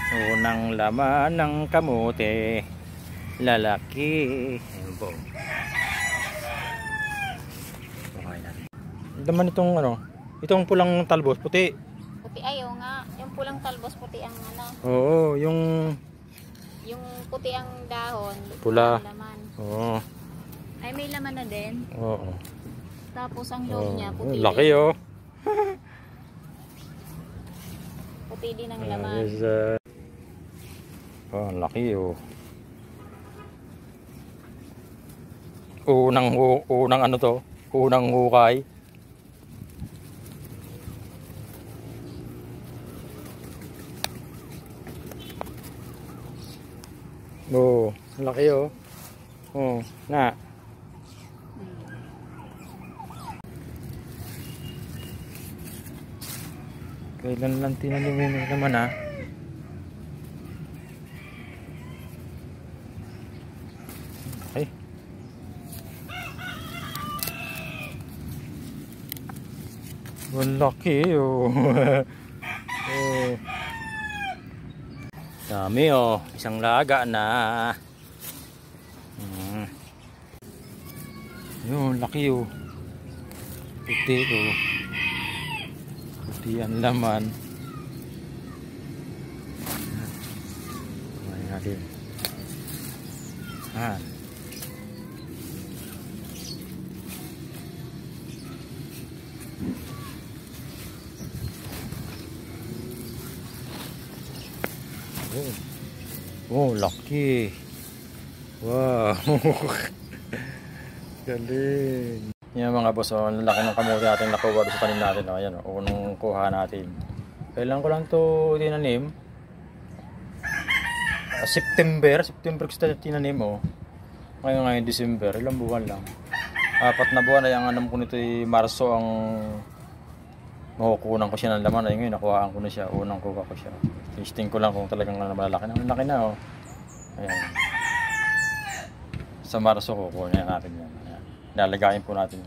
Unang laman ng kamote, lalaki. Ayan po. Okay na. Laman itong ano, itong pulang talbos, puti. Puti ayaw nga. Yung pulang talbos, puti ang ano. Oo, yung puti ang dahon. pula. Ang laman. Oo. Ay, may laman na din. Oo. Tapos ang loob niya, puti laki din. oh. Puti din ang laman. Yes, oh, laki oh. Unang ano to? Unang hukay. Oh, laki oh. Oh, na. Kailan lang tinanim naman ah. Okay. Laki oh. Oh. Dami oh, isang laga na. Yun, laki oh. Puti oh. Puti ang laman. Kumain natin. Ah. Oh, laki. Wow. Galing. Yan mga boss, oh, laki ng kamote natin nakuha sa tanim natin. Oh. Ayan, oh, unang kuha natin. Kailan ko lang to tinanim? September ko tinanim. Oh. Ngayon December, ilang buwan lang. 4 na buwan na yung anam ko nito ay Marso ang makukunan ko siya ng laman. Ay ngayon, nakuhaan ko na siya. Unang kuha ko siya. Testing ko lang kung talagang malaki na. Malaki na oh. Ayan. Sa Marso kukunin natin yan. Ayan. Nalagayin po natin.